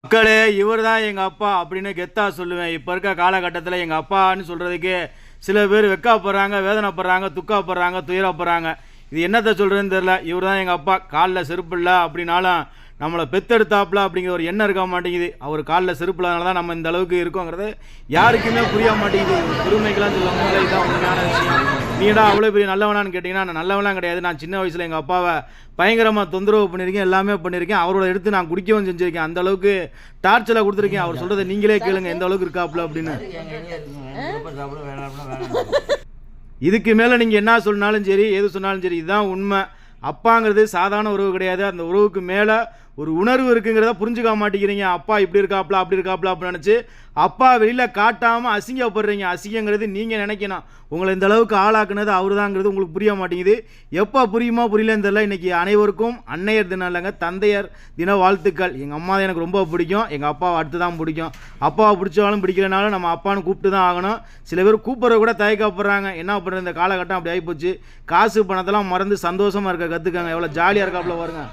மக்களே இவர் தான் எங்கள் அப்பா அப்படின்னு கெத்தா சொல்லுவேன். இப்போ இருக்க காலகட்டத்தில் எங்கள் அப்பான்னு சொல்கிறதுக்கு சில பேர் வெக்காப்படுறாங்க, வேதனைப்படுறாங்க, துக்காப்படுறாங்க, துயரப்படுறாங்க. இது என்னத்தை சொல்கிறதுன்னு தெரில. இவர் தான் எங்கள் அப்பா. காலில் செருப்பு இல்லை அப்படின்னாலும் நம்மளை பெத்தெடுத்தாப்புல அப்படிங்கிற ஒரு எண்ணம் இருக்க மாட்டேங்குது. அவர் காலில் செருப்பு இல்லாதனால தான் நம்ம இந்த அளவுக்கு இருக்கோங்கிறது யாருக்குமே புரிய மாட்டேங்குது. பெருமைக்கெல்லாம் சொல்லுவாங்க, இதுதான் உண்மையான விஷயம். நீடா அவ்வளோ பெரிய நல்லவனான்னு கேட்டிங்கன்னா நான் நல்லவனாம் கிடையாது. நான் சின்ன வயசில் எங்கள் அப்பாவை பயங்கரமாக தொந்தரவு பண்ணியிருக்கேன், எல்லாமே பண்ணியிருக்கேன். அவரோட எடுத்து நான் குடிக்கவும் செஞ்சுருக்கேன். அந்த அளவுக்கு டார்ச்சரில் கொடுத்துருக்கேன். அவர் சொல்கிறத நீங்களே கேளுங்க எந்த அளவுக்கு இருக்காப்புல அப்படின்னு. இதுக்கு மேலே நீங்கள் என்ன சொன்னாலும் சரி, எது சொன்னாலும் சரி, இதுதான் உண்மை. அப்பாங்கிறது சாதாரண உறவு கிடையாது. அந்த உறவுக்கு மேலே ஒரு உணர்வு இருக்குங்கிறத புரிஞ்சுக்க மாட்டேங்கிறீங்க. அப்பா இப்படி இருக்காப்புல அப்படி இருக்காப்புல அப்படின்னு நினச்சி அப்பா வெளியில் காட்டாமல் அசிங்கப்படுறீங்க. அசிங்கங்கிறது நீங்கள் நினைக்கணும். உங்களை இந்த அளவுக்கு ஆளாக்குனது அவர் தாங்கிறது உங்களுக்கு புரிய மாட்டேங்குது. எப்போ புரியுமா புரியலன்னு தெரியல. இன்றைக்கி அனைவருக்கும் அன்னையர் தினம் இல்லைங்க, தந்தையர் தின வாழ்த்துக்கள். எங்கள் அம்மா தான் எனக்கு ரொம்ப பிடிக்கும், எங்கள் அப்பாவை அடுத்து தான் பிடிக்கும். அப்பாவை பிடிச்சாலும் பிடிக்கலனாலும் நம்ம அப்பான்னு கூப்பிட்டு தான் ஆகணும். சில பேர் கூப்பிட்ற கூட தயக்கப்படுறாங்க. என்ன பண்ணுறது, இந்த காலகட்டம் அப்படி ஆகிப்போச்சு. காசு பணத்தெல்லாம் மறந்து சந்தோஷமாக இருக்க கற்றுக்காங்க. எவ்வளோ ஜாலியாக இருக்காப்புல பாருங்க.